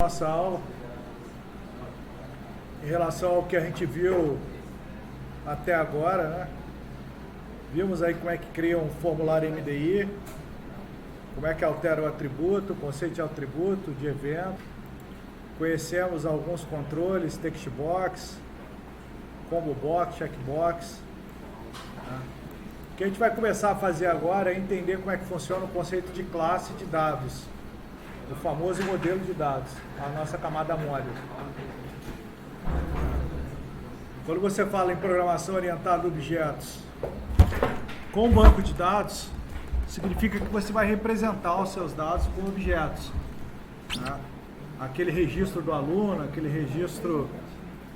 Nossa aula em relação ao que a gente viu até agora, né? Vimos aí como é que cria um formulário MDI, como é que altera o atributo, o conceito de atributo, de evento. Conhecemos alguns controles, textbox, combo box, checkbox. Né? O que a gente vai começar a fazer agora é entender como é que funciona o conceito de classe de dados, o famoso modelo de dados, a nossa camada módulo. Quando você fala em programação orientada a objetos com banco de dados, significa que você vai representar os seus dados com objetos. Né? Aquele registro do aluno, aquele registro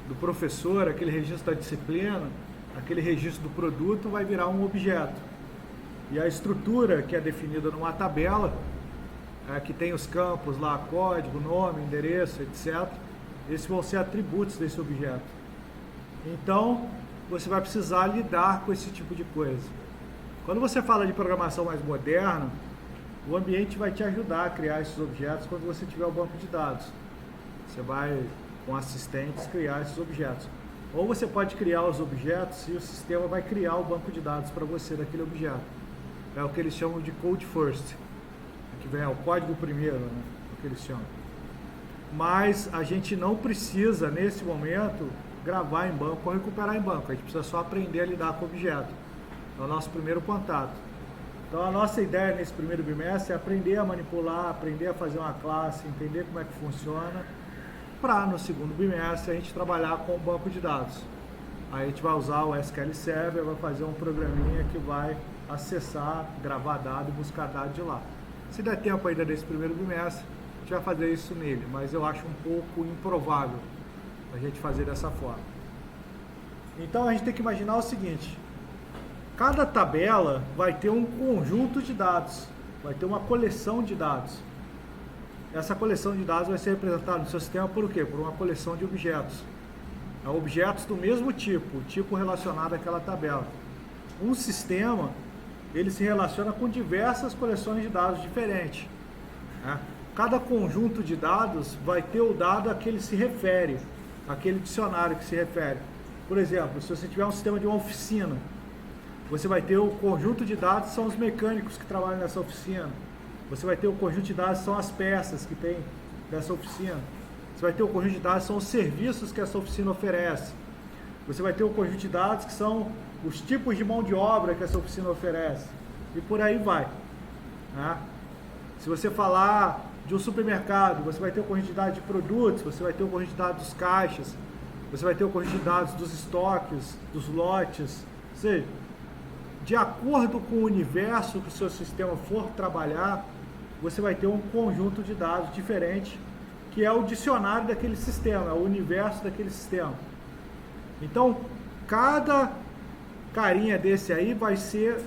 do professor, aquele registro da disciplina, aquele registro do produto vai virar um objeto. E a estrutura que é definida numa tabela, que tem os campos lá, código, nome, endereço, etc. Esses vão ser atributos desse objeto. Então, você vai precisar lidar com esse tipo de coisa. Quando você fala de programação mais moderna, o ambiente vai te ajudar a criar esses objetos quando você tiver o banco de dados. Você vai, com assistentes, criar esses objetos. Ou você pode criar os objetos e o sistema vai criar o banco de dados para você daquele objeto. É o que eles chamam de code first. Que vem o código primeiro, né? O que eles chamam. Mas a gente não precisa, nesse momento, gravar em banco ou recuperar em banco. A gente precisa só aprender a lidar com o objeto. É o nosso primeiro contato. Então a nossa ideia nesse primeiro bimestre é aprender a manipular, aprender a fazer uma classe, entender como é que funciona, para no segundo bimestre a gente trabalhar com o banco de dados. Aí a gente vai usar o SQL Server, vai fazer um programinha que vai acessar, gravar dado e buscar dado de lá. Se der tempo ainda desse primeiro bimestre, a gente vai fazer isso nele, mas eu acho um pouco improvável a gente fazer dessa forma. Então a gente tem que imaginar o seguinte: cada tabela vai ter um conjunto de dados, vai ter uma coleção de dados. Essa coleção de dados vai ser representada no seu sistema por o quê? Por uma coleção de objetos. Objetos do mesmo tipo, o tipo relacionado àquela tabela. Um sistema, ele se relaciona com diversas coleções de dados diferentes. Né? Cada conjunto de dados vai ter o dado a que ele se refere, aquele dicionário que se refere. Por exemplo, se você tiver um sistema de uma oficina, você vai ter o conjunto de dados que são os mecânicos que trabalham nessa oficina. Você vai ter o conjunto de dados que são as peças que tem nessa oficina. Você vai ter o conjunto de dados que são os serviços que essa oficina oferece. Você vai ter o conjunto de dados que são os tipos de mão de obra que essa oficina oferece. E por aí vai. Né? Se você falar de um supermercado, você vai ter o conjunto de dados de produtos, você vai ter o conjunto de dados dos caixas, você vai ter o conjunto de dados dos estoques, dos lotes. Ou seja, de acordo com o universo que o seu sistema for trabalhar, você vai ter um conjunto de dados diferente, que é o dicionário daquele sistema, é o universo daquele sistema. Então, cada carinha desse aí vai ser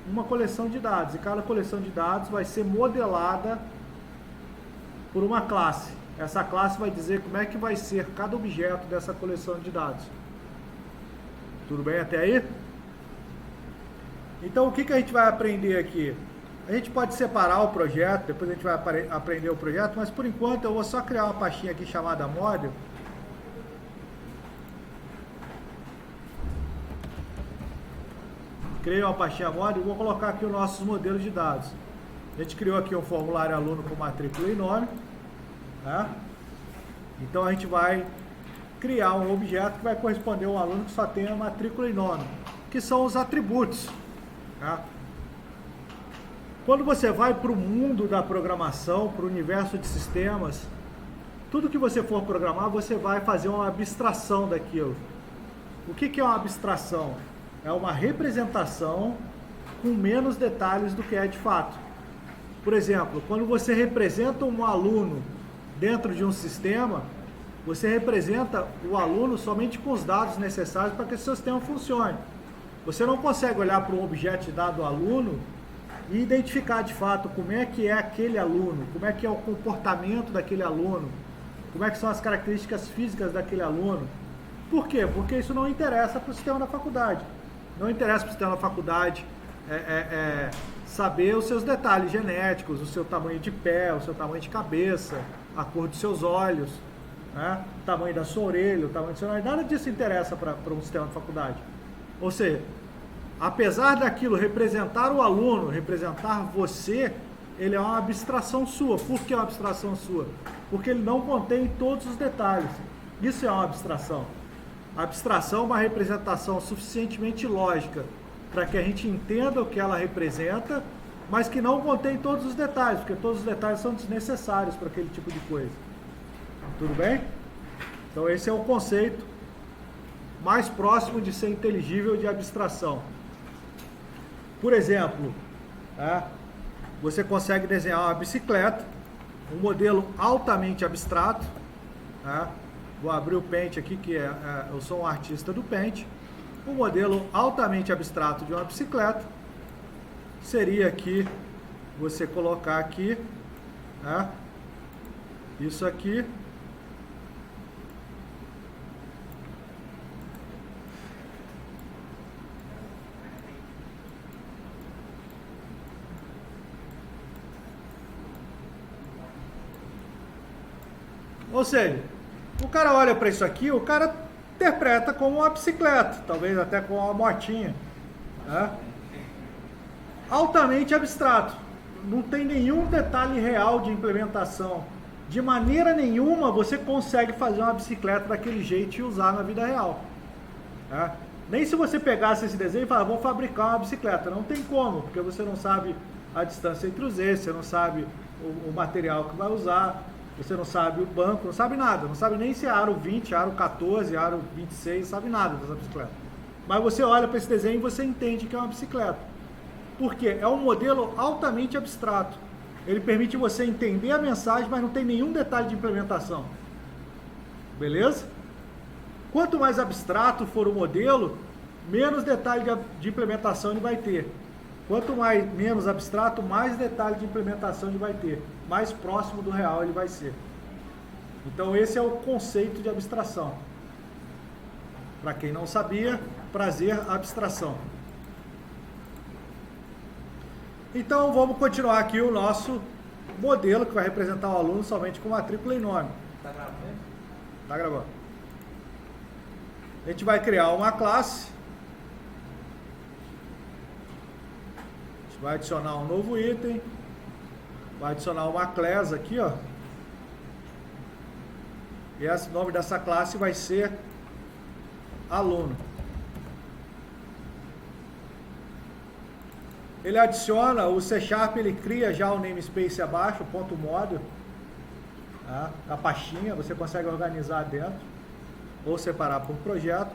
uma coleção de dados, e cada coleção de dados vai ser modelada por uma classe. Essa classe vai dizer como é que vai ser cada objeto dessa coleção de dados. Tudo bem até aí? Então o que a gente vai aprender aqui? A gente pode separar o projeto, depois a gente vai aprender o projeto, mas por enquanto eu vou só criar uma pastinha aqui chamada model. Criei uma pastinha model e vou colocar aqui os nossos modelos de dados. A gente criou aqui um formulário aluno com matrícula e nome. Né? Então a gente vai criar um objeto que vai corresponder a um aluno que só tem a matrícula e nome, que são os atributos. Né? Quando você vai para o mundo da programação, para o universo de sistemas, tudo que você for programar, você vai fazer uma abstração daquilo. O que é uma abstração? É uma representação com menos detalhes do que é de fato. Por exemplo, quando você representa um aluno dentro de um sistema, você representa o aluno somente com os dados necessários para que o seu sistema funcione. Você não consegue olhar para um objeto de dado aluno e identificar de fato como é que é aquele aluno, como é que é o comportamento daquele aluno, como é que são as características físicas daquele aluno. Por quê? Porque isso não interessa para o sistema da faculdade. Não interessa para o sistema da faculdade saber os seus detalhes genéticos, o seu tamanho de pé, o seu tamanho de cabeça, a cor dos seus olhos, né? O tamanho da sua orelha, o tamanho do seu nariz, nada disso interessa para um sistema de faculdade. Ou seja, apesar daquilo representar o aluno, representar você, ele é uma abstração sua. Por que é uma abstração sua? Porque ele não contém todos os detalhes. Isso é uma abstração. A abstração é uma representação suficientemente lógica para que a gente entenda o que ela representa, mas que não contém todos os detalhes, porque todos os detalhes são desnecessários para aquele tipo de coisa. Tudo bem? Então esse é o conceito mais próximo de ser inteligível de abstração. Por exemplo, você consegue desenhar uma bicicleta, um modelo altamente abstrato. Vou abrir o Paint aqui, que eu sou um artista do Paint. Um modelo altamente abstrato de uma bicicleta seria aqui, você colocar aqui, isso aqui. Ou seja, o cara olha para isso aqui, o cara interpreta como uma bicicleta, talvez até como uma motinha. Altamente abstrato. Não tem nenhum detalhe real de implementação. De maneira nenhuma você consegue fazer uma bicicleta daquele jeito e usar na vida real. Nem se você pegasse esse desenho e falar, vou fabricar uma bicicleta. Não tem como, porque você não sabe a distância entre os eixos, você não sabe o material que vai usar, você não sabe o banco, não sabe nada. Não sabe nem se é aro 20, aro 14, aro 26, não sabe nada dessa bicicleta. Mas você olha para esse desenho e você entende que é uma bicicleta. Por quê? É um modelo altamente abstrato. Ele permite você entender a mensagem, mas não tem nenhum detalhe de implementação. Beleza? Quanto mais abstrato for o modelo, menos detalhe de implementação ele vai ter. Quanto menos abstrato, mais detalhe de implementação ele vai ter. Mais próximo do real ele vai ser. Então esse é o conceito de abstração. Para quem não sabia, prazer, abstração. Então vamos continuar aqui o nosso modelo que vai representar o aluno somente com matrícula e nome. Tá gravando? Tá gravando. A gente vai criar uma classe. A gente vai adicionar um novo item. Vai adicionar uma class aqui, ó. E o nome dessa classe vai ser aluno. Ele adiciona o C#, ele cria já o namespace abaixo, o ponto .model, a pastinha, você consegue organizar dentro ou separar por projeto.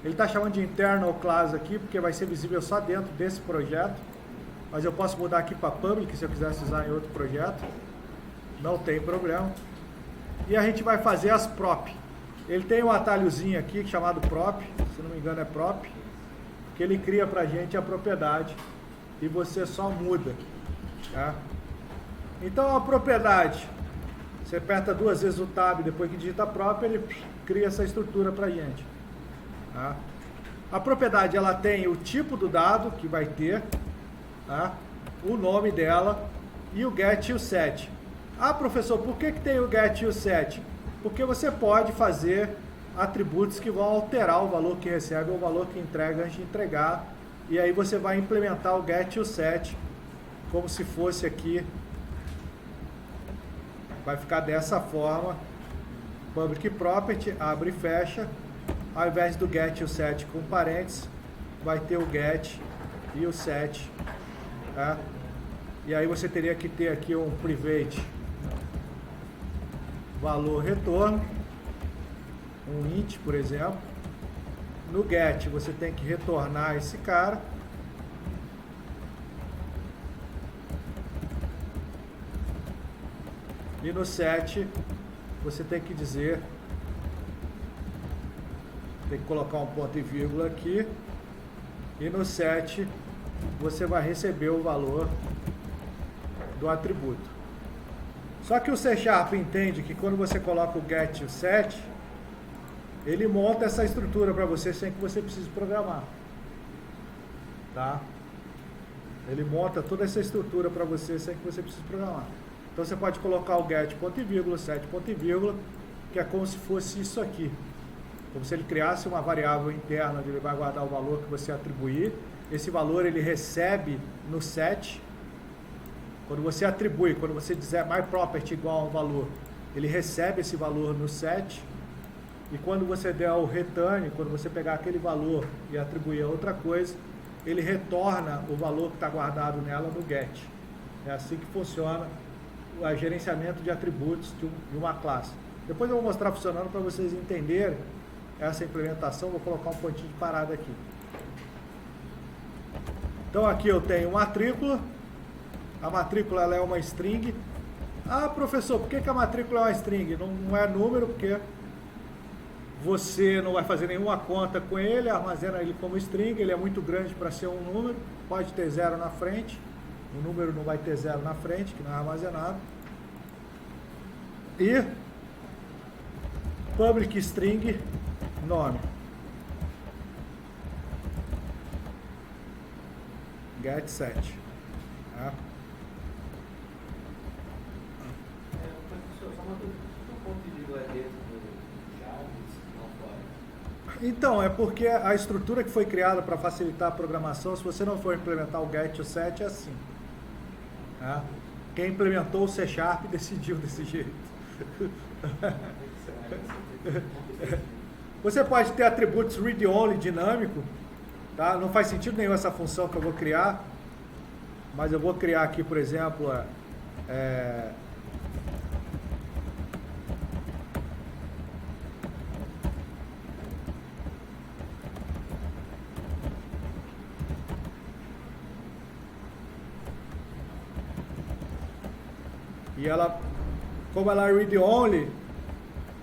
Ele está chamando de internal class aqui, porque vai ser visível só dentro desse projeto, mas eu posso mudar aqui para public se eu quisesse usar em outro projeto, não tem problema. E a gente vai fazer as prop. Ele tem um atalhozinho aqui chamado prop, se não me engano é prop, que ele cria para a gente a propriedade. E você só muda. Então a propriedade, você aperta 2 vezes o tab depois que digita prop, ele cria essa estrutura para a gente. A propriedade ela tem o tipo do dado que vai ter, o nome dela e o get e o set. Professor, por que tem o get e o set? Porque você pode fazer atributos que vão alterar o valor que recebe ou o valor que entrega antes de entregar. E aí você vai implementar o get e o set como se fosse aqui. Vai ficar dessa forma. Public property, abre e fecha. Ao invés do get e o set com parênteses, vai ter o get e o set. E aí você teria que ter aqui um private valor retorno, um int, por exemplo. No get você tem que retornar esse cara. E no set você tem que dizer, tem que colocar um ponto e vírgula aqui. E no set você vai receber o valor do atributo. Só que o C# entende que quando você coloca o get e o set, ele monta essa estrutura para você sem que você precise programar. Tá? Ele monta toda essa estrutura para você sem que você precise programar. Então você pode colocar o get ponto e vírgula, set ponto e vírgula, que é como se fosse isso aqui. Como se ele criasse uma variável interna onde ele vai guardar o valor que você atribuir. Esse valor ele recebe no set. Quando você atribui, quando você dizer myProperty igual a um valor, ele recebe esse valor no set. E quando você der o return, quando você pegar aquele valor e atribuir a outra coisa, ele retorna o valor que está guardado nela no get. É assim que funciona o gerenciamento de atributos de uma classe. Depois eu vou mostrar funcionando para vocês entenderem essa implementação. Vou colocar um pontinho de parada aqui. Então aqui eu tenho matrícula. A matrícula ela é uma string. Ah, professor, por que a matrícula é uma string? Não é número, porque você não vai fazer nenhuma conta com ele, armazena ele como string, ele é muito grande para ser um número, pode ter 0 na frente, o número não vai ter 0 na frente, que não é armazenado. E public string nome. Get set. Tá? Então, é porque a estrutura que foi criada para facilitar a programação, se você não for implementar o get e o set, é assim. Tá? Quem implementou o C# decidiu desse jeito. Você pode ter atributos read-only dinâmico, tá? Não faz sentido nenhum essa função que eu vou criar, mas eu vou criar aqui, por exemplo, e ela, como ela é read-only,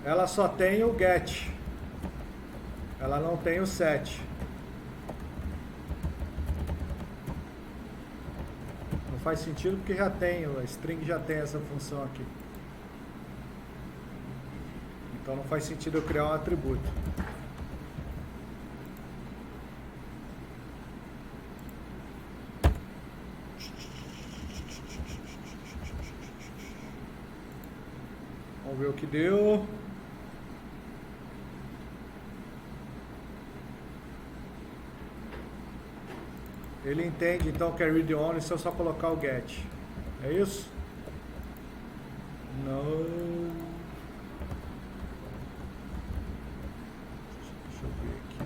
ela só tem o get, ela não tem o set. Não faz sentido porque já tem, a string já tem essa função aqui. Então não faz sentido eu criar um atributo. Vamos ver o que deu. Ele entende então que é read only se eu só colocar o get. É isso? Não. Deixa eu ver aqui.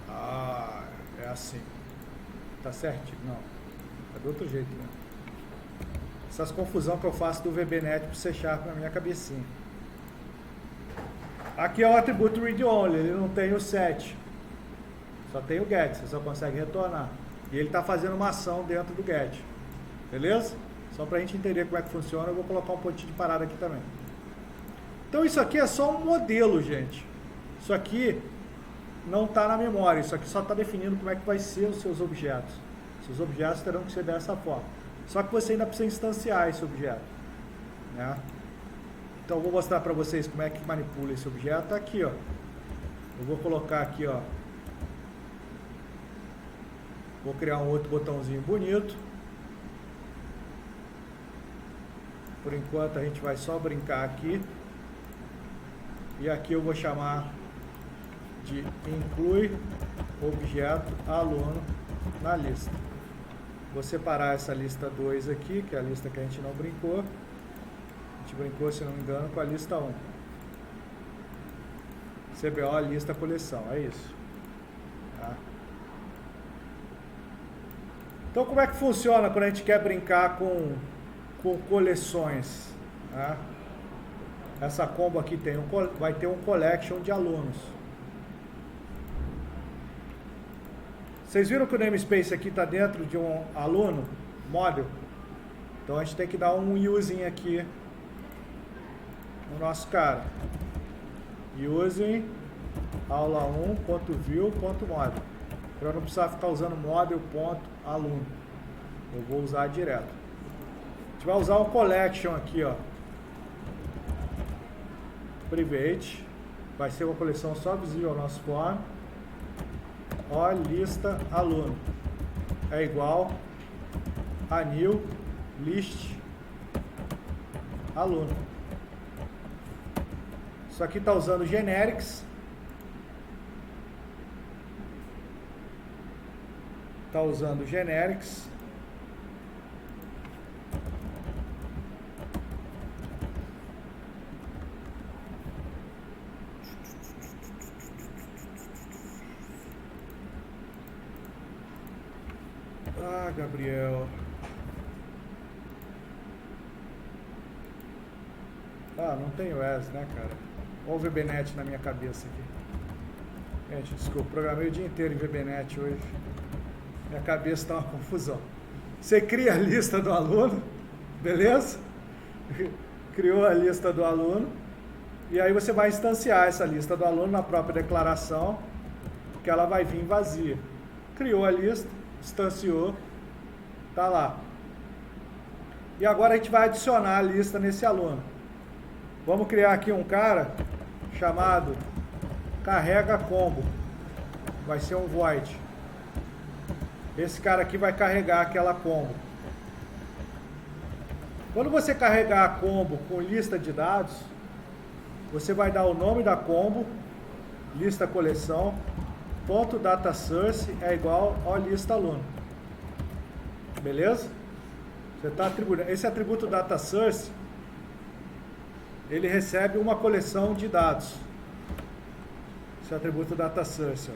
Ah, é assim. Tá certinho? Não. É do outro jeito, né? Essas confusões que eu faço do VBNet pro C# na minha cabecinha. Aqui é o atributo read-only, ele não tem o set. Só tem o get, você só consegue retornar. E ele está fazendo uma ação dentro do get. Beleza? Só para a gente entender como é que funciona, eu vou colocar um pontinho de parada aqui também. Então isso aqui é só um modelo, gente. Isso aqui não está na memória, isso aqui só está definindo como é que vai ser os seus objetos. Seus objetos terão que ser dessa forma. Só que você ainda precisa instanciar esse objeto, né? Então eu vou mostrar para vocês como é que manipula esse objeto aqui, ó. Eu vou colocar aqui, ó. Vou criar um outro botãozinho bonito. Por enquanto a gente vai só brincar aqui. E aqui eu vou chamar de inclui objeto aluno na lista. Vou separar essa lista 2 aqui, que é a lista que a gente não brincou. A gente brincou, se não me engano, com a lista 1. CBO, lista, coleção, é isso. Tá? Então, como é que funciona quando a gente quer brincar com coleções? Tá? Essa combo aqui vai ter um collection de alunos. Vocês viram que o namespace aqui está dentro de um aluno, model? Então a gente tem que dar um using aqui no nosso cara. Using aula1.view.model. Para eu não precisar ficar usando model.aluno. Eu vou usar direto. A gente vai usar um collection aqui, ó. Private. Vai ser uma coleção só visível ao nosso form. Ó, lista aluno é igual a new list aluno. Isso aqui está usando generics. Está usando generics. Ah, Gabriel. Ah, não tenho S, né, cara? Olha o VBNet na minha cabeça aqui. Gente, desculpa, programei o dia inteiro em VBNet hoje. Minha cabeça está uma confusão. Você cria a lista do aluno, beleza? Criou a lista do aluno. E aí você vai instanciar essa lista do aluno na própria declaração, que ela vai vir vazia. Criou a lista, instanciou, tá lá. E agora a gente vai adicionar a lista nesse aluno. Vamos criar aqui um cara chamado carrega combo. Vai ser um void. Esse cara aqui vai carregar aquela combo. Quando você carregar a combo com lista de dados, você vai dar o nome da combo, lista coleção, ponto data source é igual ao lista aluno. Beleza? Você está atribuindo. Esse atributo data source, ele recebe uma coleção de dados. Esse atributo data source.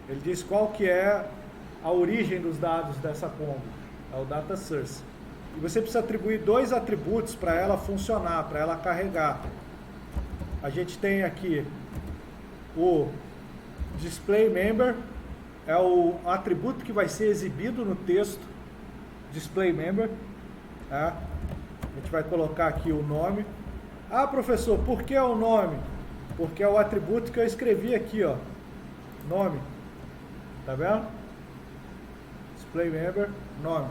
Ele diz qual que é a origem dos dados dessa combo. É o data source. E você precisa atribuir dois atributos para ela funcionar, para ela carregar. A gente tem aqui o display member, é o atributo que vai ser exibido no texto, display member. Tá? A gente vai colocar aqui o nome. Ah, professor, por que o nome? Porque é o atributo que eu escrevi aqui, ó. Nome. Tá vendo? Display member, nome.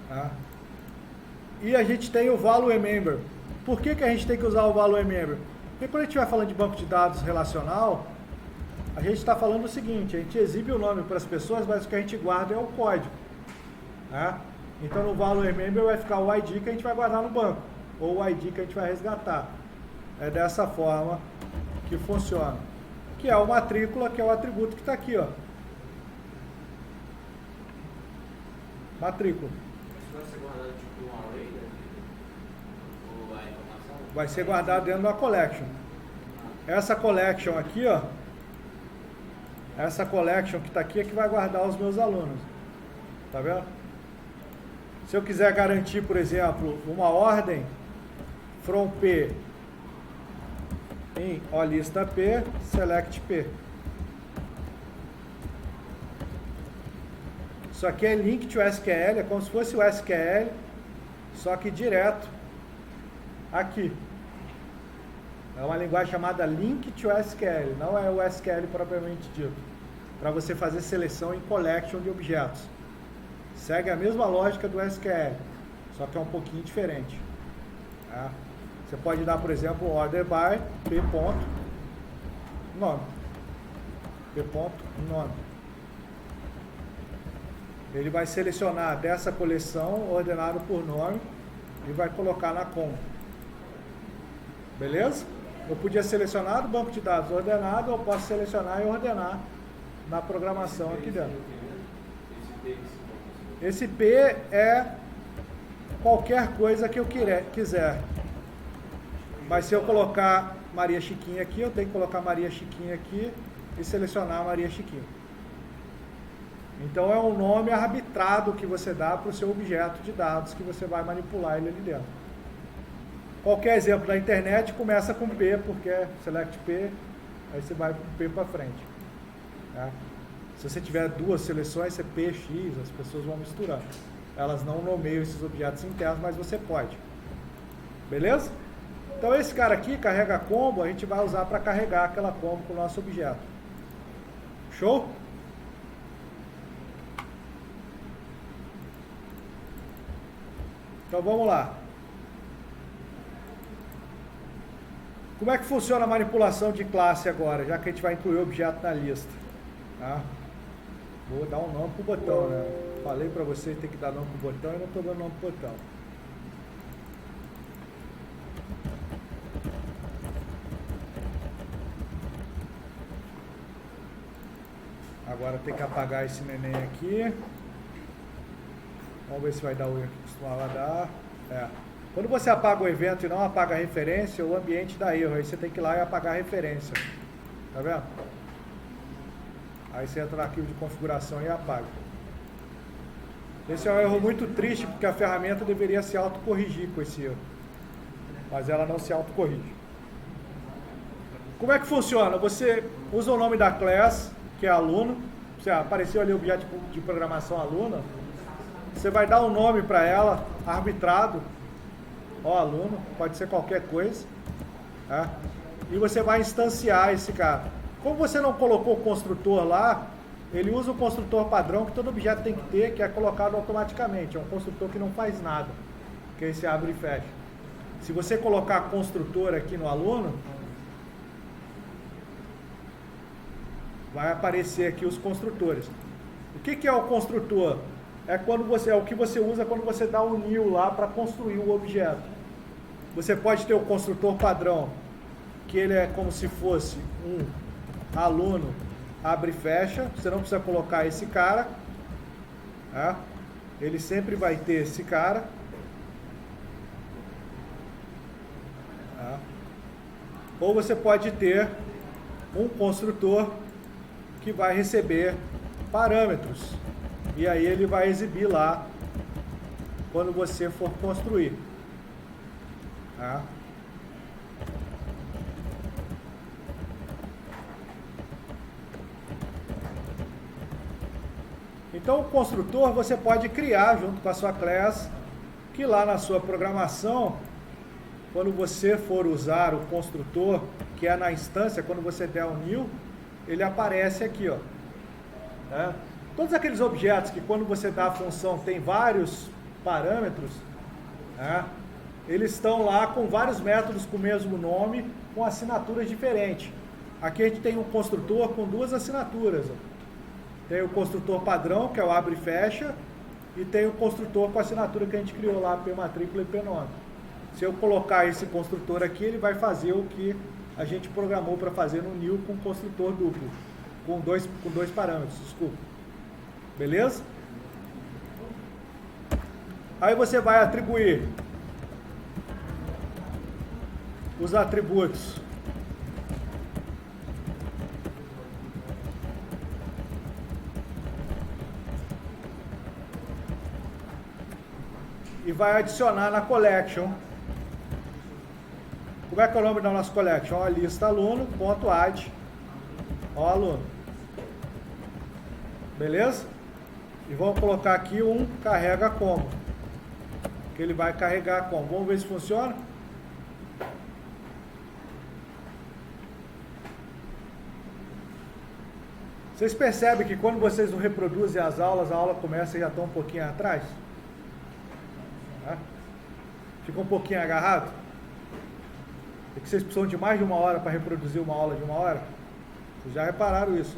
Tá? E a gente tem o value member. Por que a gente tem que usar o value member? Porque quando a gente estiver falando de banco de dados relacional, a gente está falando o seguinte: a gente exibe o nome para as pessoas, mas o que a gente guarda é o código. Tá? Então no value member vai ficar o ID que a gente vai guardar no banco, ou o ID que a gente vai resgatar. É dessa forma que funciona. Que é o matrícula, que é o atributo que está aqui, ó. Matrícula. Isso vai ser guardado tipo um array, né? Ou a informação? Vai ser guardado dentro da collection. Essa collection aqui, ó. Essa collection que está aqui é que vai guardar os meus alunos. Tá vendo? Se eu quiser garantir, por exemplo, uma ordem from P em lista P, select P. Isso aqui é link to SQL, é como se fosse o SQL, só que direto aqui. É uma linguagem chamada link to SQL, não é o SQL propriamente dito, para você fazer seleção em collection de objetos. Segue a mesma lógica do SQL, só que é um pouquinho diferente. Tá? Você pode dar, por exemplo, order by p ponto nome. P ponto nome. Ele vai selecionar dessa coleção ordenado por nome e vai colocar na combo. Beleza? Eu podia selecionar do banco de dados ordenado, ou posso selecionar e ordenar na programação aqui dentro. Esse P é qualquer coisa que eu quiser. Mas se eu colocar Maria Chiquinha aqui, eu tenho que colocar Maria Chiquinha aqui e selecionar Maria Chiquinha. Então é um nome arbitrado que você dá para o seu objeto de dados que você vai manipular ele ali dentro. Qualquer exemplo da internet começa com P, porque é select P, aí você vai com P para frente. Tá? Se você tiver duas seleções, você P, X, as pessoas vão misturar. Elas não nomeiam esses objetos internos, mas você pode. Beleza? Então esse cara aqui, carrega combo, a gente vai usar para carregar aquela combo com o nosso objeto. Show? Então vamos lá. Como é que funciona a manipulação de classe agora, já que a gente vai incluir o objeto na lista? Tá? Vou dar um nome pro botão, né? Falei para vocês que tem que dar nome pro botão e não estou dando nome pro botão. Agora tem que apagar esse neném aqui. Vamos ver se vai dar o erro que costumava dar. Quando você apaga o evento e não apaga a referência, o ambiente dá erro. Aí você tem que ir lá e apagar a referência. Tá vendo? Aí você entra no arquivo de configuração e apaga. Esse é um erro muito triste, porque a ferramenta deveria se autocorrigir com esse erro. Mas ela não se autocorrige. Como é que funciona? Você usa o nome da class, que é aluno. Você apareceu ali o objeto de programação aluno. Você vai dar um nome para ela, arbitrado. Ó, aluno, pode ser qualquer coisa. Tá? E você vai instanciar esse cara. Como você não colocou o construtor lá, ele usa o construtor padrão que todo objeto tem que ter, que é colocado automaticamente. É um construtor que não faz nada, que esse abre e fecha. Se você colocar construtor aqui no aluno, vai aparecer aqui os construtores. O que é o construtor? É o que você usa quando você dá um new lá para construir o objeto. Você pode ter o construtor padrão, que ele é como se fosse um aluno abre e fecha. Você não precisa colocar esse cara. Tá? Ele sempre vai ter esse cara. Tá? Ou você pode ter um construtor que vai receber parâmetros. E aí ele vai exibir lá quando você for construir. Tá? Então o construtor você pode criar junto com a sua class, que lá na sua programação, quando você for usar o construtor, que é na instância, quando você der um new, ele aparece aqui, ó. Né? Todos aqueles objetos que quando você dá a função tem vários parâmetros, né? Eles estão lá com vários métodos com o mesmo nome, com assinaturas diferentes. Aqui a gente tem um construtor com duas assinaturas, ó. Tem o construtor padrão, que é o abre e fecha, e tem o construtor com a assinatura que a gente criou lá, P-matrícula e P-nome. Se eu colocar esse construtor aqui, ele vai fazer o que a gente programou para fazer no new com construtor duplo, com dois parâmetros, desculpa. Beleza? Aí você vai atribuir os atributos. E vai adicionar na collection. Como é que é o nome da nossa collection? Ó, lista aluno.add. Ó, aluno. Beleza? E vamos colocar aqui um carrega como. Que ele vai carregar como. Vamos ver se funciona. Vocês percebem que quando vocês não reproduzem as aulas, a aula começa e já está um pouquinho atrás? Fica um pouquinho agarrado? É que vocês precisam de mais de uma hora para reproduzir uma aula de uma hora? Vocês já repararam isso?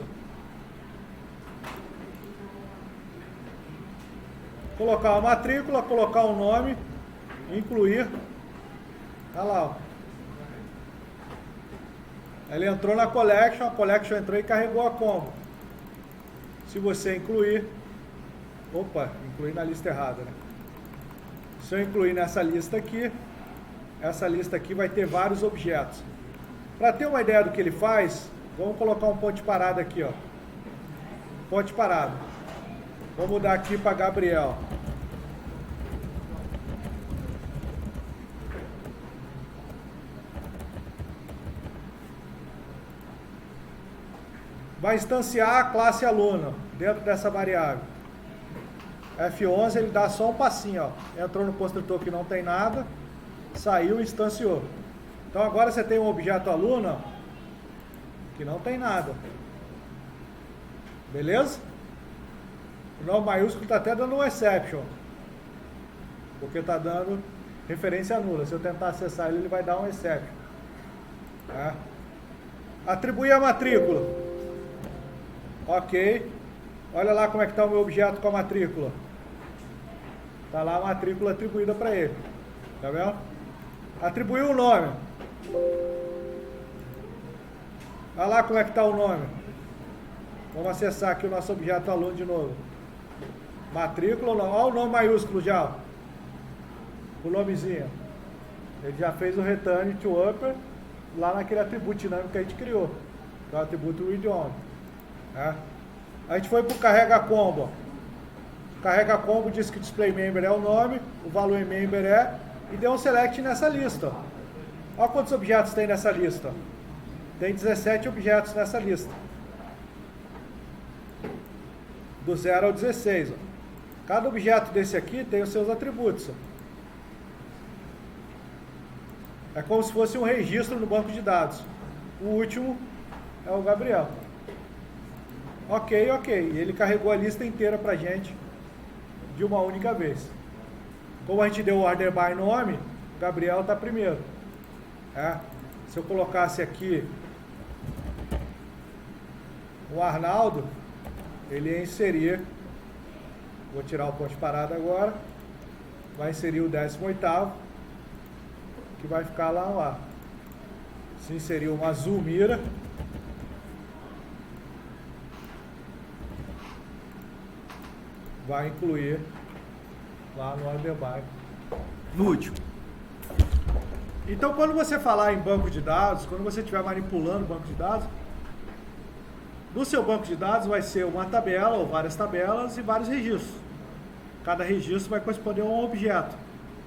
Colocar uma matrícula, colocar um nome, incluir. Olha lá, ó. Ele entrou na collection, a collection entrou e carregou a combo. Se você incluir... Opa, incluir na lista errada, né? Se eu incluir nessa lista aqui, essa lista aqui vai ter vários objetos. Para ter uma ideia do que ele faz, vamos colocar um ponto de parada aqui, ó. Ponto de parada. Vou mudar aqui para Gabriel. Vai instanciar a classe aluno dentro dessa variável. F11 ele dá só um passinho, ó. Entrou no construtor que não tem nada, saiu e instanciou. Então agora você tem um objeto aluno, ó, que não tem nada. Beleza? O nome maiúsculo está até dando um exception, porque está dando referência nula. Se eu tentar acessar ele, ele vai dar um exception. Tá? Atribuir a matrícula. Ok. Olha lá como é que está o meu objeto com a matrícula. Está lá a matrícula atribuída para ele. Tá vendo? Atribuiu o nome. Olha lá como é que está o nome. Vamos acessar aqui o nosso objeto aluno de novo. Matrícula, olha o nome maiúsculo já. O nomezinho. Ele já fez o return to upper lá naquele atributo dinâmico que a gente criou. Que é o atributo read-only. A gente foi para o carrega combo. Carrega combo diz que display member é o nome, o value member é, e deu um select nessa lista. Olha quantos objetos tem nessa lista. Tem 17 objetos nessa lista. Do 0 ao 16. Ó. Cada objeto desse aqui tem os seus atributos. É como se fosse um registro no banco de dados. O último é o Gabriel. Ok. E ele carregou a lista inteira pra gente de uma única vez. Como a gente deu order by nome, o Gabriel está primeiro. Se eu colocasse aqui o Arnaldo, ele ia inserir, vou tirar o ponto de parada agora, vai inserir o 18º, que vai ficar lá no ar. Se inserir uma Zulmira, vai incluir lá no order by, no último. Então, quando você falar em banco de dados, quando você estiver manipulando o banco de dados, no seu banco de dados vai ser uma tabela ou várias tabelas e vários registros. Cada registro vai corresponder a um objeto.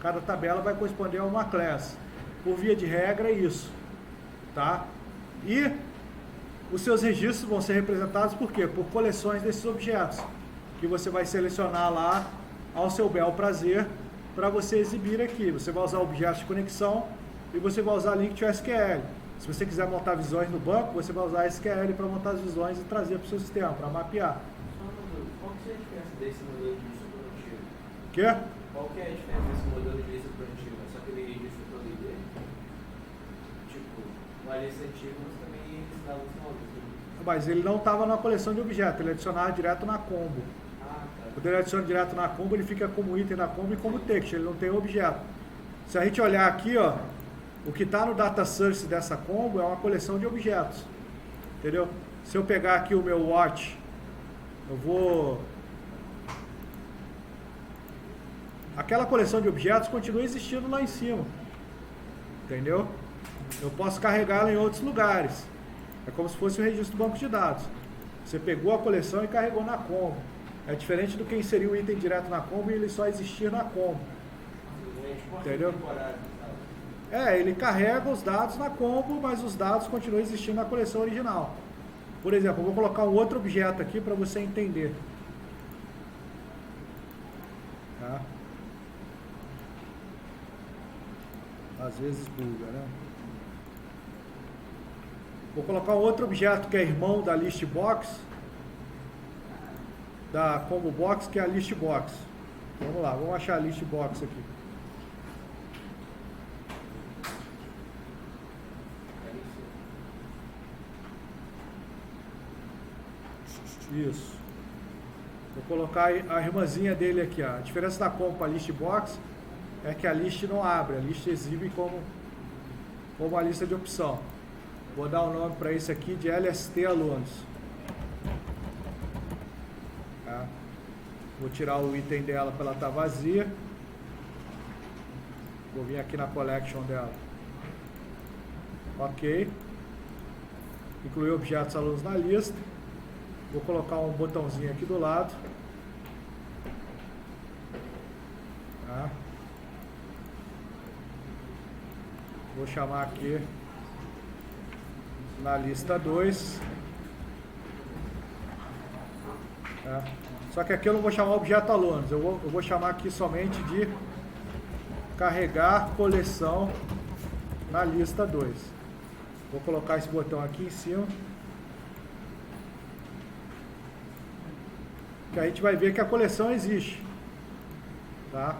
Cada tabela vai corresponder a uma classe. Por via de regra é isso. Tá? E os seus registros vão ser representados por quê? Por coleções desses objetos, que você vai selecionar lá ao seu bel prazer para você exibir aqui. Você vai usar objetos de conexão e você vai usar link to SQL. Se você quiser montar visões no banco, você vai usar SQL para montar as visões e trazer para o seu sistema, para mapear. Qual que é a diferença desse modelo de lista para o antigo? Quê? Qual que é a diferença desse modelo de lista para o antigo? É só aquele registro para o líder? Tipo, uma lista antiga, mas também listava os nomes. Mas ele não estava na coleção de objetos, ele adicionava direto na combo. Ah, tá. Quando ele adiciona direto na combo, ele fica como item na combo e como text, ele não tem objeto. Se a gente olhar aqui, ó, o que está no data source dessa combo é uma coleção de objetos, entendeu? Se eu pegar aqui o meu watch, eu vou... Aquela coleção de objetos continua existindo lá em cima, entendeu? Eu posso carregá-la em outros lugares. É como se fosse um registro do banco de dados. Você pegou a coleção e carregou na combo. É diferente do que inserir o item direto na combo e ele só existir na combo. Entendeu? Ele carrega os dados na combo, mas os dados continuam existindo na coleção original. Por exemplo, eu vou colocar um outro objeto aqui para você entender. Tá? Às vezes buga, né? Vou colocar um outro objeto que é irmão da list box, da combo box, que é a list box. Vamos lá, vamos achar a list box aqui. Isso. Vou colocar a irmãzinha dele aqui. Ó. A diferença da combo para a list box é que a list não abre, a list exibe como uma lista de opção. Vou dar um nome para isso aqui de LST alunos. Tá? Vou tirar o item dela para ela estar vazia. Vou vir aqui na collection dela. Ok. Incluir objetos alunos na lista. Vou colocar um botãozinho aqui do lado. Tá? Vou chamar aqui na lista 2. Tá? Só que aqui eu não vou chamar objeto alunos. Eu vou chamar aqui somente de carregar coleção na lista 2. Vou colocar esse botão aqui em cima. Que a gente vai ver que a coleção existe, tá?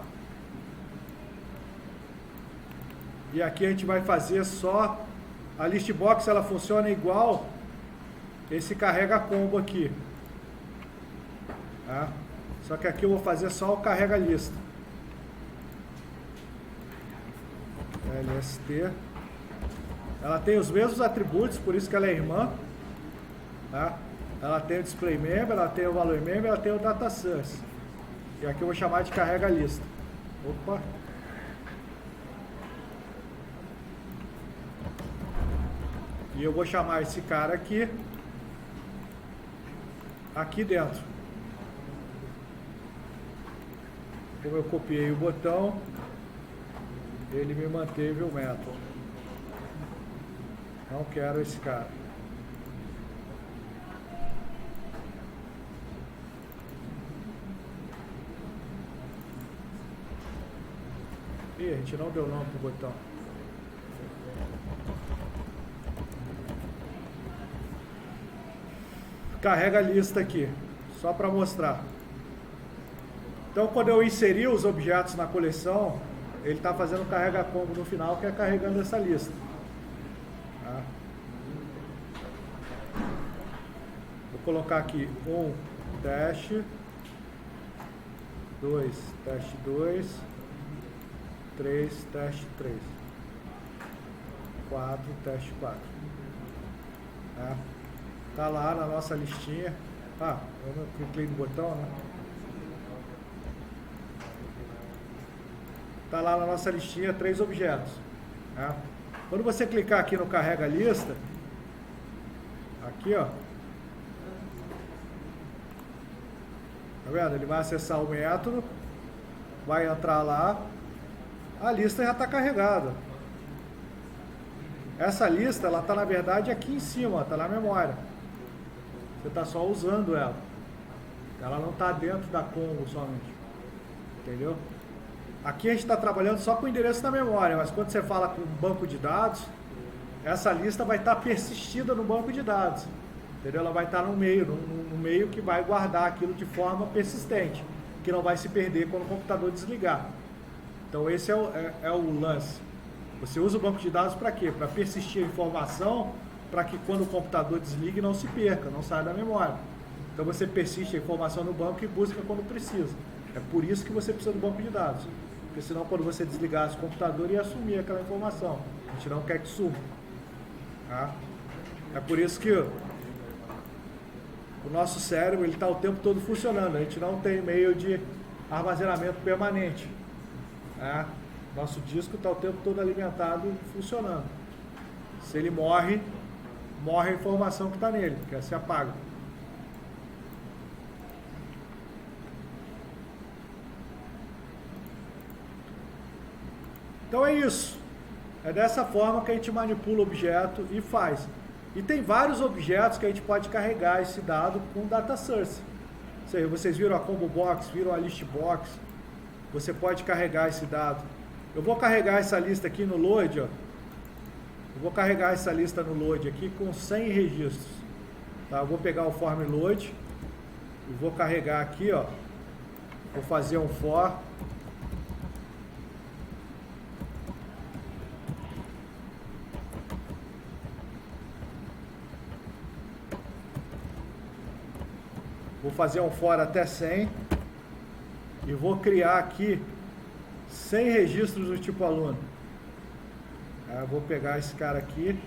E aqui a gente vai fazer só a list box, ela funciona igual esse carrega combo aqui. Tá? Só que aqui eu vou fazer só o carrega lista. LST. Ela tem os mesmos atributos, por isso que ela é irmã. Tá? Ela tem o display member, ela tem o valor member, ela tem o data source. E aqui eu vou chamar de carrega lista. Opa! E eu vou chamar esse cara aqui dentro. Como eu copiei o botão, ele me manteve o método. Não quero esse cara. Ih, a gente não deu nome pro botão. Carrega a lista aqui, só para mostrar. Então, quando eu inserir os objetos na coleção, ele está fazendo carrega combo no final, que é carregando essa lista. Tá? Vou colocar aqui 1, teste, 2, teste 2, 3, teste 3, 4, teste 4. Tá? Tá lá na nossa listinha. Ah, eu não cliquei no botão, né? Tá lá na nossa listinha 3 objetos. Tá? Quando você clicar aqui no carrega lista, aqui ó, tá vendo? Ele vai acessar o método, vai entrar lá, a lista já está carregada. Essa lista, ela está na verdade aqui em cima, está na memória. Você está só usando ela. Ela não está dentro da combo somente. Entendeu? Aqui a gente está trabalhando só com o endereço da memória, mas quando você fala com um banco de dados, essa lista vai estar persistida no banco de dados. Entendeu? Ela vai estar no meio que vai guardar aquilo de forma persistente, que não vai se perder quando o computador desligar. Então esse é o lance. Você usa o banco de dados para quê? Para persistir a informação, para que quando o computador desligue não se perca, não saia da memória. Então você persiste a informação no banco e busca quando precisa. É por isso que você precisa do banco de dados. Porque senão quando você desligasse o computador ia sumir aquela informação. A gente não quer que suma. Tá? É por isso que o nosso cérebro está o tempo todo funcionando. A gente não tem meio de armazenamento permanente. Tá? Nosso disco está o tempo todo alimentado e funcionando. Se ele morre a informação que está nele, que se apaga. Então é isso. É dessa forma que a gente manipula o objeto e faz. E tem vários objetos que a gente pode carregar esse dado com data source. Ou seja, vocês viram a combo box, viram a list box. Você pode carregar esse dado. Eu vou carregar essa lista aqui no load, ó. Eu vou carregar essa lista no load aqui com 100 registros. Tá? Eu vou pegar o form load e vou carregar aqui, ó. Vou fazer um for. Vou fazer um for até 100 e vou criar aqui 100 registros do tipo aluno. Eu vou pegar esse cara aqui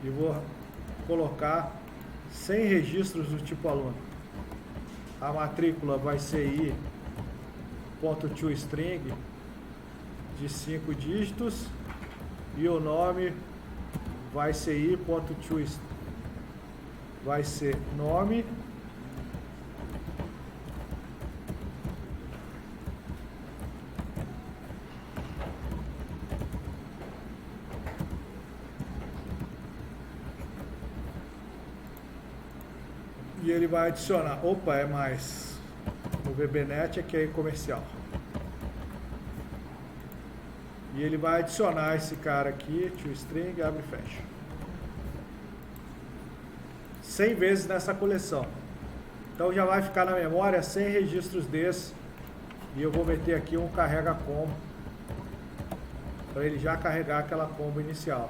e vou colocar 100 registros do tipo aluno. A matrícula vai ser i.toString de 5 dígitos e o nome vai ser i.toString. Vai ser nome. E ele vai adicionar, opa, é mais, o VBNet aqui é comercial. E ele vai adicionar esse cara aqui, toString, abre e fecha. 100 vezes nessa coleção. Então já vai ficar na memória 100 registros desses. E eu vou meter aqui um carrega combo, para ele já carregar aquela combo inicial.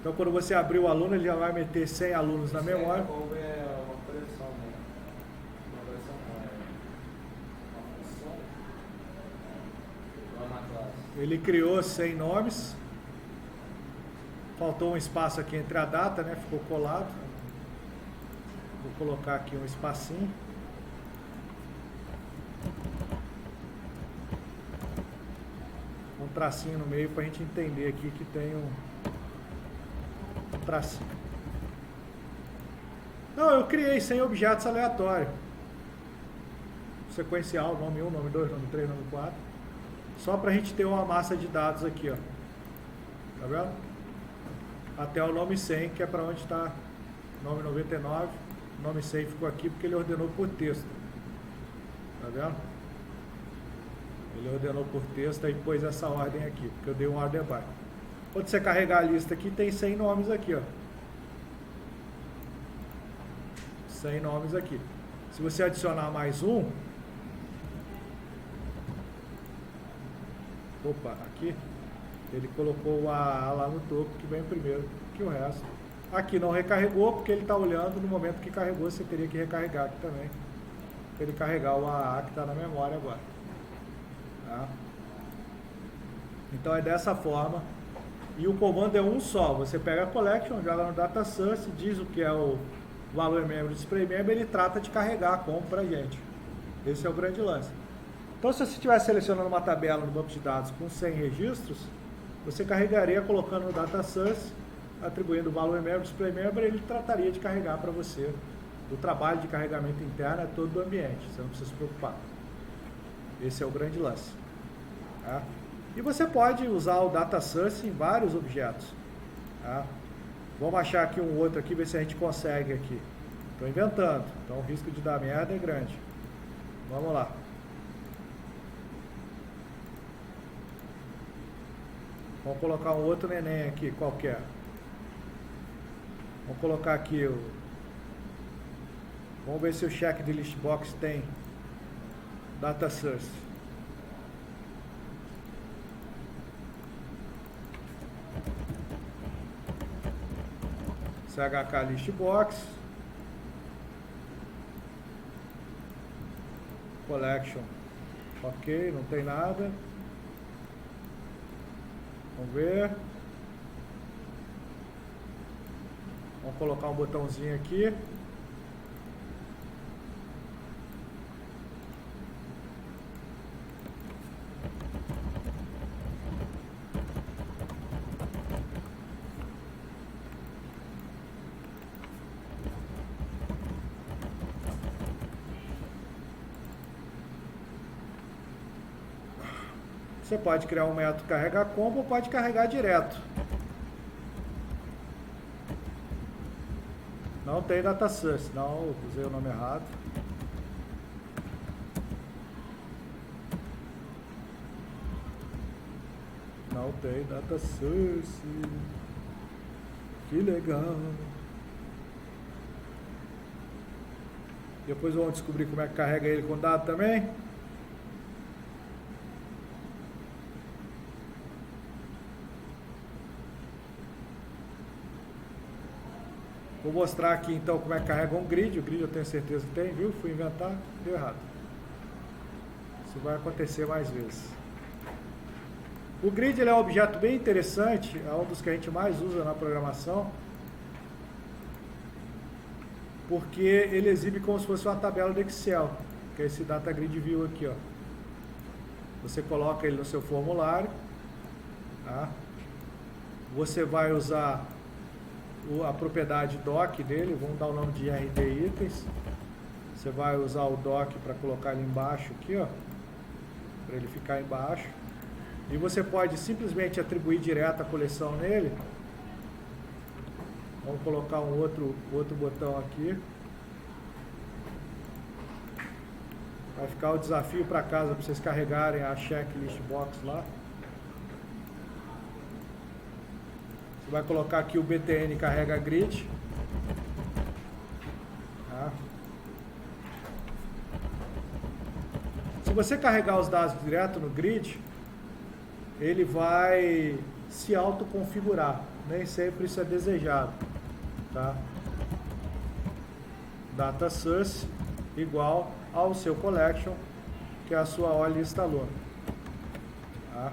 Então quando você abrir o aluno, ele já vai meter 100 alunos na memória. Combo é uma coleção, né? Ele criou 100 nomes. Faltou um espaço aqui entre a data, né? Ficou colado. Vou colocar aqui um espacinho. Um tracinho no meio para a gente entender aqui que tem um tracinho. Não, eu criei 100 objetos aleatórios. Sequencial, nome 1, nome 2, nome 3, nome 4. Só para a gente ter uma massa de dados aqui, ó. Tá vendo? Até o nome 100, que é para onde está nome 99. O nome 100 ficou aqui porque ele ordenou por texto. Tá vendo? Ele ordenou por texto e pôs essa ordem aqui, porque eu dei um order by. Quando você carregar a lista aqui, tem 100 nomes aqui, ó. 100 nomes aqui. Se você adicionar mais um, opa, aqui, ele colocou o AA lá no topo, que vem primeiro que o resto. Aqui não recarregou, porque ele está olhando no momento que carregou, você teria que recarregar aqui também, para ele carregar o AA que está na memória agora. Tá? Então é dessa forma. E o comando é um só. Você pega a collection, joga no data source, diz o que é o valor member, display member, ele trata de carregar como pra gente. Esse é o grande lance. Então, se você estiver selecionando uma tabela no banco de dados com 100 registros, você carregaria colocando no data source, atribuindo o valor member, display member, ele trataria de carregar para você. O trabalho de carregamento interno é todo do ambiente, você não precisa se preocupar. Esse é o grande lance. Tá? E você pode usar o data source em vários objetos. Tá? Vamos achar aqui um outro aqui, ver se a gente consegue aqui. Estou inventando, então o risco de dar merda é grande. Vamos lá. Vamos colocar um outro neném aqui, qualquer. Vamos colocar aqui o... Vamos ver se o check de list box tem data source. CHK list box, collection, ok, não tem nada. Vamos ver. Vamos colocar um botãozinho aqui. Você pode criar um método carregar combo ou pode carregar direto. Não tem data source, não, usei o nome errado. Não tem data source. Que legal. Depois vamos descobrir como é que carrega ele com dado também. Vou mostrar aqui então como é que carrega um grid. O grid eu tenho certeza que tem, viu? Fui inventar, deu errado. Isso vai acontecer mais vezes. O grid ele é um objeto bem interessante, é um dos que a gente mais usa na programação, porque ele exibe como se fosse uma tabela do Excel, que é esse data grid view aqui, ó. Você coloca ele no seu formulário, tá? Você vai usar a propriedade doc dele, vamos dar o nome de RD itens. Você vai usar o doc para colocar ele embaixo aqui, ó, para ele ficar embaixo. E você pode simplesmente atribuir direto a coleção nele. Vamos colocar um outro botão aqui. Vai ficar o desafio para casa para vocês carregarem a checklist box lá. Você vai colocar aqui o btn carrega grid. Tá? Se você carregar os dados direto no grid, ele vai se autoconfigurar. Nem sempre isso é desejado. Tá? Data source igual ao seu collection, que é a sua OLE instalou. Tá?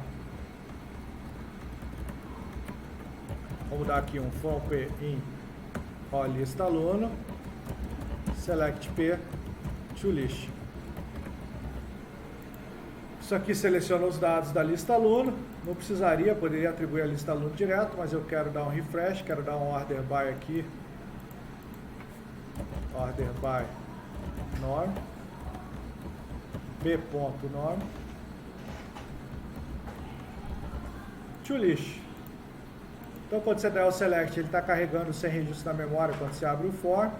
Vamos dar aqui um from P in ó, lista aluno, select P to list. Isso aqui seleciona os dados da lista aluno. Não precisaria, poderia atribuir a lista aluno direto, mas eu quero dar um refresh, quero dar um order by aqui. Order by norm. P.norm. To list. Então, quando você der o select, ele está carregando sem registro na memória quando você abre o for.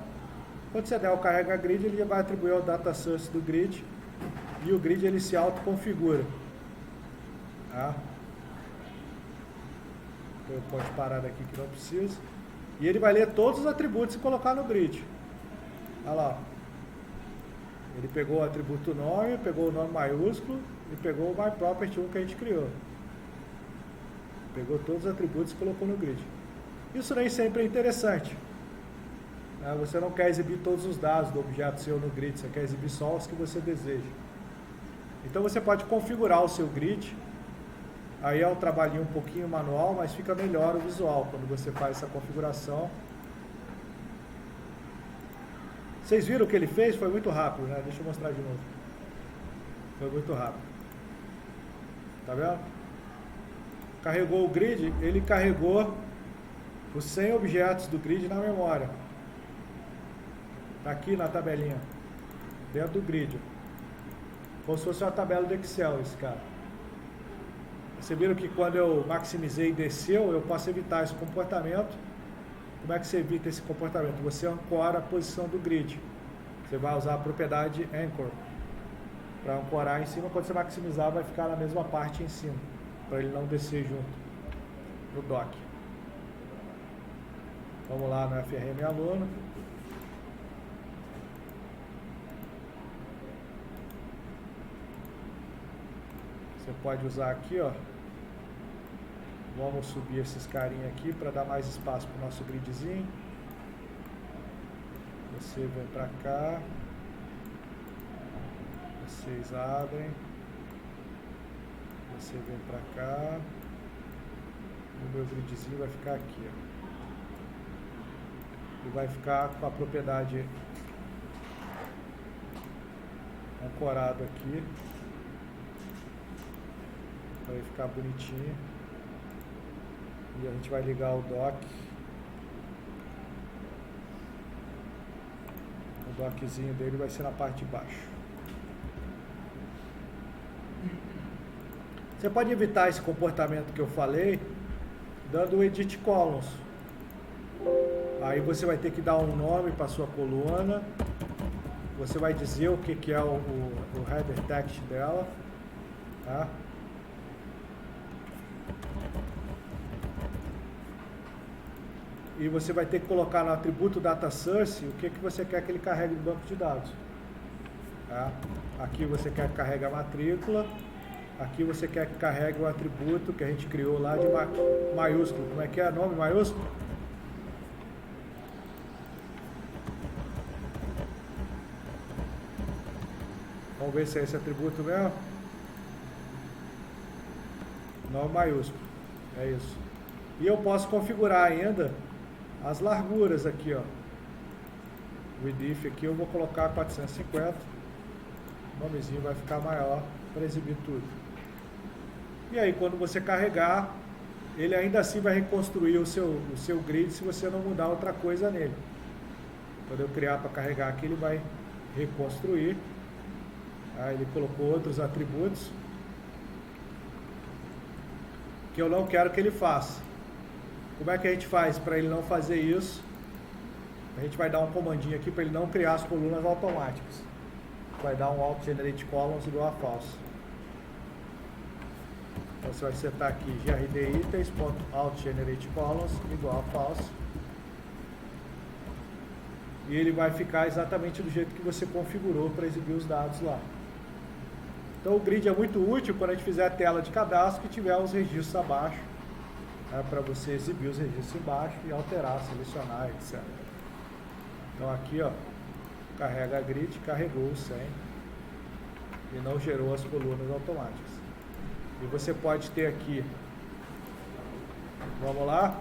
Quando você der o carrega grid, ele vai atribuir ao data source do grid. E o grid ele se autoconfigura. Tá? Eu posso parar aqui que não precisa. E ele vai ler todos os atributos e colocar no grid. Olha lá. Ele pegou o atributo nome, pegou o nome maiúsculo e pegou o myProperty 1 que a gente criou. Pegou todos os atributos e colocou no grid. Isso nem sempre é interessante. Você não quer exibir todos os dados do objeto seu no grid, você quer exibir só os que você deseja. Então você pode configurar o seu grid. Aí é um trabalhinho um pouquinho manual, mas fica melhor o visual quando você faz essa configuração. Vocês viram o que ele fez? Foi muito rápido, né? Deixa eu mostrar de novo. Foi muito rápido. Tá vendo? Carregou o grid, ele carregou os 100 objetos do grid na memória. Tá aqui na tabelinha, dentro do grid. Como se fosse uma tabela do Excel esse cara. Vocês viram que quando eu maximizei e desceu, eu posso evitar esse comportamento. Como é que você evita esse comportamento? Você ancora a posição do grid. Você vai usar a propriedade anchor para ancorar em cima. Quando você maximizar, vai ficar na mesma parte em cima, para ele não descer junto no dock. Vamos lá no FRM aluno. Você pode usar aqui, ó. Vamos subir esses carinha aqui para dar mais espaço para o nosso gridzinho. Você vem para cá. Vocês abrem. Você vem para cá. O meu gridzinho vai ficar aqui, ó. E vai ficar com a propriedade ancorado aqui. Vai ficar bonitinho. E a gente vai ligar o dock. O dockzinho dele vai ser na parte de baixo. Você pode evitar esse comportamento que eu falei dando o edit columns. Aí você vai ter que dar um nome para sua coluna. Você vai dizer o que é o header text dela. Tá? E você vai ter que colocar no atributo data source o que você quer que ele carregue do banco de dados. Tá? Aqui você quer que carregue a matrícula. Aqui você quer que carregue o atributo que a gente criou lá de maiúsculo. Como é que é? Nome maiúsculo? Vamos ver se é esse atributo mesmo. Nome maiúsculo. É isso. E eu posso configurar ainda as larguras aqui, ó. O width aqui eu vou colocar 450. O nomezinho vai ficar maior para exibir tudo. E aí quando você carregar, ele ainda assim vai reconstruir o seu grid se você não mudar outra coisa nele. Quando eu criar para carregar aqui, ele vai reconstruir. Aí ele colocou outros atributos que eu não quero que ele faça. Como é que a gente faz para ele não fazer isso? A gente vai dar um comandinho aqui para ele não criar as colunas automáticas. Vai dar um alt generate columns igual a false. Então você vai setar aqui grd itens.alt generate columns igual a false. E ele vai ficar exatamente do jeito que você configurou para exibir os dados lá. Então o grid é muito útil quando a gente fizer a tela de cadastro que tiver os registros abaixo. Para você exibir os registros embaixo e alterar, selecionar, etc. Então aqui, ó, carrega a grid, carregou o 100 e não gerou as colunas automáticas. E você pode ter aqui, vamos lá,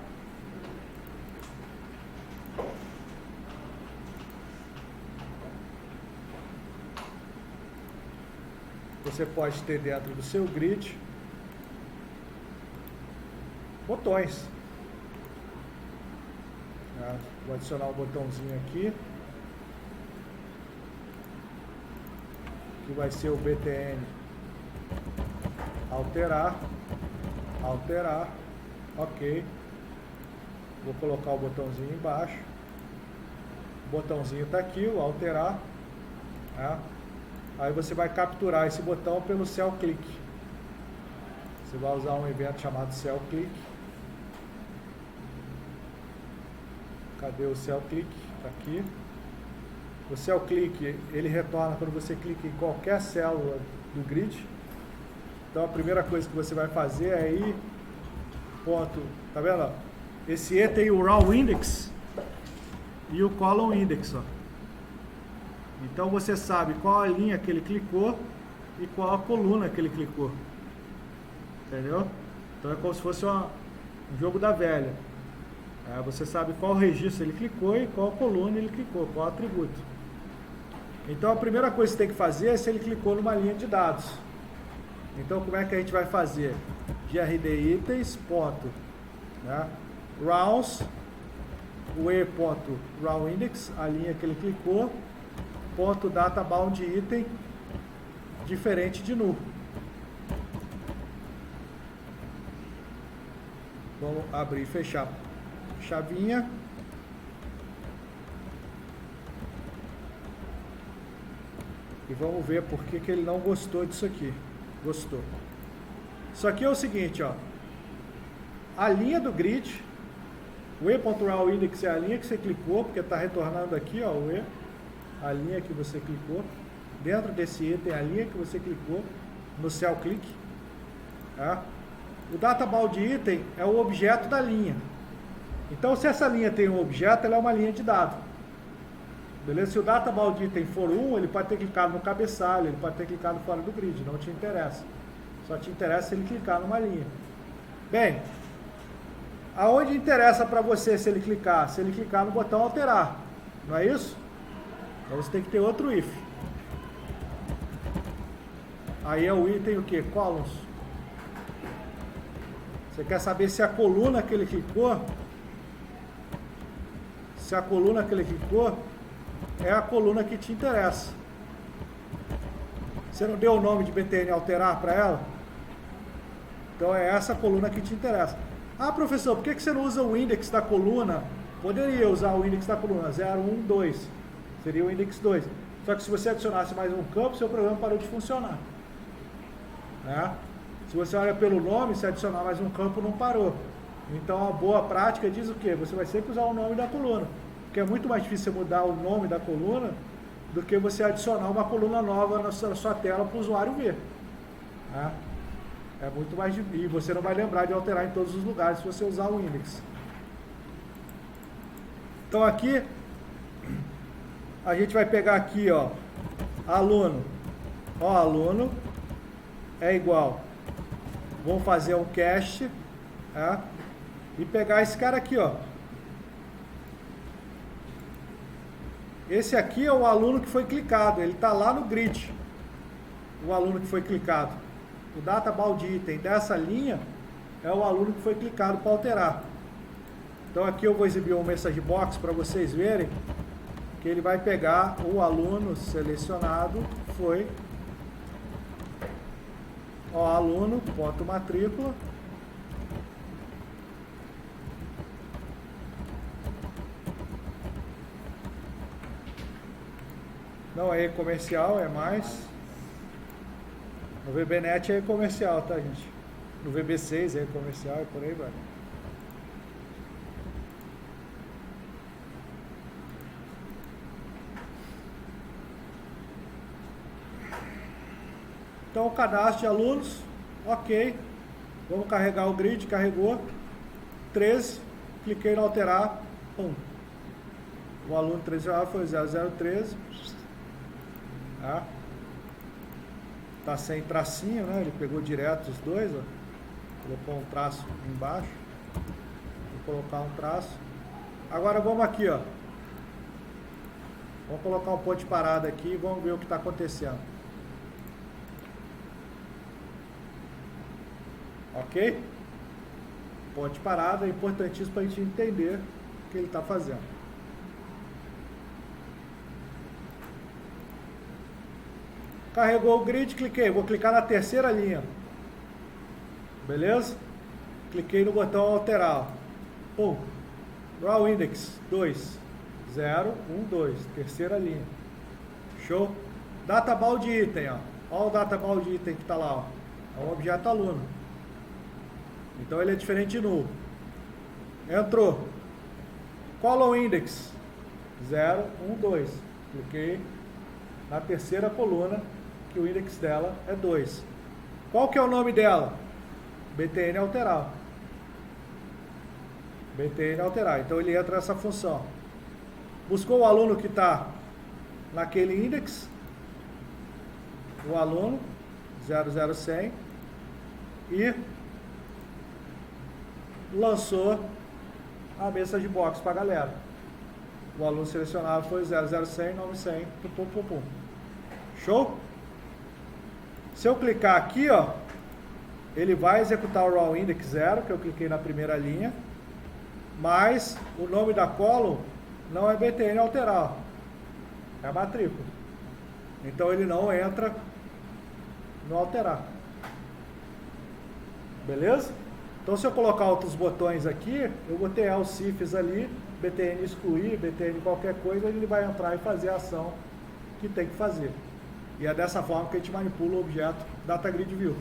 você pode ter dentro do seu grid botões. Vou adicionar um botãozinho aqui, que vai ser o BTN alterar, ok. Vou colocar o botãozinho embaixo. O botãozinho está aqui, o alterar. Aí você vai capturar esse botão pelo cell click. Você vai usar um evento chamado cell click. Cadê o cell click? Tá aqui. O cell click, ele retorna quando você clica em qualquer célula do grid. Então a primeira coisa que você vai fazer é ir, ponto, tá vendo? Ó? Esse E tem o raw index e o column index, ó. Então você sabe qual a linha que ele clicou e qual a coluna que ele clicou. Entendeu? Então é como se fosse um jogo da velha. Você sabe qual registro ele clicou e qual coluna ele clicou, qual atributo. Então a primeira coisa que você tem que fazer é se ele clicou numa linha de dados. Então como é que a gente vai fazer? GRD itens, ponto, rounds, o E ponto round index, a linha que ele clicou, ponto data bound item, diferente de null. Vamos abrir e fechar chavinha. E vamos ver por que ele não gostou disso aqui. Gostou. Isso aqui é o seguinte, ó. A linha do grid, o E.RAWIndex é a linha que você clicou, porque está retornando aqui, ó, o E, a linha que você clicou. Dentro desse E tem a linha que você clicou no cell click. O databound item é o objeto da linha. Então, se essa linha tem um objeto, ela é uma linha de dado. Beleza? Se o databound item for 1, ele pode ter clicado no cabeçalho, ele pode ter clicado fora do grid, não te interessa. Só te interessa se ele clicar numa linha. Bem, aonde interessa para você se ele clicar? Se ele clicar no botão alterar, não é isso? Então você tem que ter outro if. Aí é o item o que? Columns. Você quer saber se a coluna que ele clicou, é a coluna que te interessa. Você não deu o nome de BTN alterar para ela? Então é essa coluna que te interessa. Ah, professor, por que você não usa o index da coluna? Poderia usar o index da coluna 0, 1, 2. Seria o index 2. Só que se você adicionasse mais um campo, seu programa parou de funcionar. Se você olha pelo nome, se adicionar mais um campo, não parou. Então a boa prática diz o quê? Você vai sempre usar o nome da coluna. Porque é muito mais difícil mudar o nome da coluna do que você adicionar uma coluna nova na sua tela para o usuário ver. É muito mais difícil. E você não vai lembrar de alterar em todos os lugares se você usar o index. Então aqui, a gente vai pegar aqui, ó, aluno. Ó, aluno é igual. Vamos fazer um cache, e pegar esse cara aqui, ó. Esse aqui é o aluno que foi clicado, ele está lá no grid. O aluno que foi clicado. O databound item dessa linha é o aluno que foi clicado para alterar. Então aqui eu vou exibir um message box para vocês verem que ele vai pegar o aluno selecionado, foi, ó, aluno, ponto matrícula. Não é comercial, é mais. No VBNet é comercial, tá, gente? No VB6 é comercial e por aí vai. Então, o cadastro de alunos, ok. Vamos carregar o grid, carregou. 13, cliquei no alterar, pum. O aluno 13 foi 0013. Tá sem tracinho, né? Ele pegou direto os dois, ó. Colocou um traço embaixo. Vou colocar um traço. Agora vamos aqui, ó. Vamos colocar um ponto de parada aqui e vamos ver o que está acontecendo. Ok? Ponte parada é importantíssimo para a gente entender o que ele está fazendo. Carregou o grid, cliquei. Vou clicar na terceira linha. Beleza? Cliquei no botão alterar. Pum. Raw Index 2. 0, 1, 2. Terceira linha. Show? Databall de item, ó. Olha o databall de item que está lá, ó. É um objeto aluno. Então ele é diferente de null. Entrou. Column Index 0, 1, 2. Cliquei na terceira coluna, que o index dela é 2. Qual que é o nome dela? BTN alterar. BTN alterar. Então ele entra nessa função. Buscou o aluno que está naquele index. O aluno 00100 e lançou a message box para a galera. O aluno selecionado foi 00100, nome 100, pum, pum, pum. Show? Se eu clicar aqui, ó, ele vai executar o raw index 0, que eu cliquei na primeira linha, mas o nome da column não é BTN alterar, é a matrícula. Então ele não entra no alterar. Beleza? Então se eu colocar outros botões aqui, eu vou ter os cifs ali, BTN excluir, BTN qualquer coisa, ele vai entrar e fazer a ação que tem que fazer. E é dessa forma que a gente manipula o objeto DataGrid View,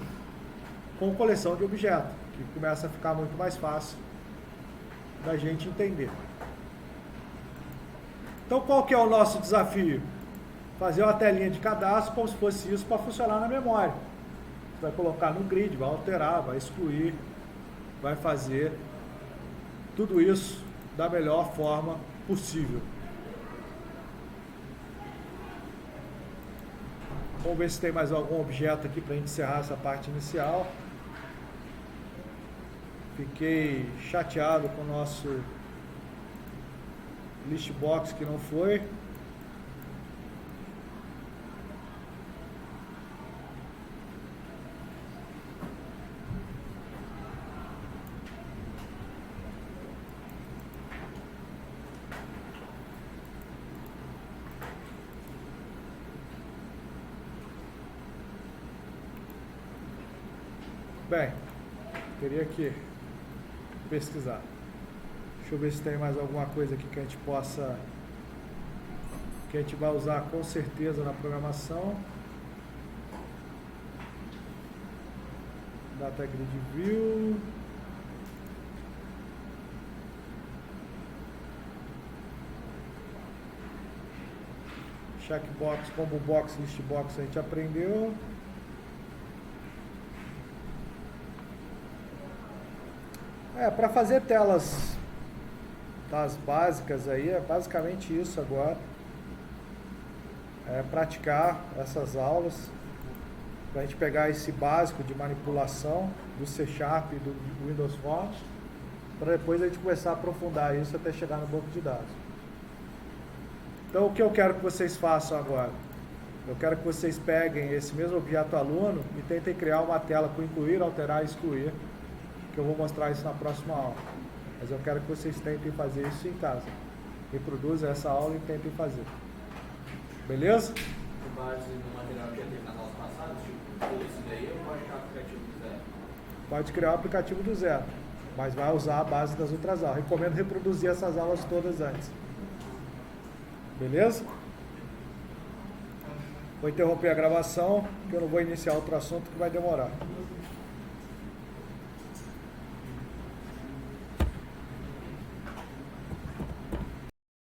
com coleção de objetos, que começa a ficar muito mais fácil da gente entender. Então qual que é o nosso desafio? Fazer uma telinha de cadastro como se fosse isso para funcionar na memória. Você vai colocar no grid, vai alterar, vai excluir, vai fazer tudo isso da melhor forma possível. Vamos ver se tem mais algum objeto aqui para a gente encerrar essa parte inicial. Fiquei chateado com o nosso list box que não foi. Bem, teria que pesquisar. Deixa eu ver se tem mais alguma coisa aqui que a gente possa, que a gente vai usar com certeza na programação. DataGrid View. Checkbox, combo box, list box a gente aprendeu. Para fazer telas das básicas aí, é basicamente isso agora. É praticar essas aulas, para a gente pegar esse básico de manipulação do C# e do Windows Forms, para depois a gente começar a aprofundar isso até chegar no banco de dados. Então o que eu quero que vocês façam agora? Eu quero que vocês peguem esse mesmo objeto aluno e tentem criar uma tela com incluir, alterar e excluir, que eu vou mostrar isso na próxima aula. Mas eu quero que vocês tentem fazer isso em casa. Reproduzam essa aula e tentem fazer. Beleza? Com base no material que já teve nas aulas passadas, tipo, isso daí eu posso criar o aplicativo do zero. Pode criar o aplicativo do zero, mas vai usar a base das outras aulas. Recomendo reproduzir essas aulas todas antes. Beleza? Vou interromper a gravação, porque eu não vou iniciar outro assunto que vai demorar.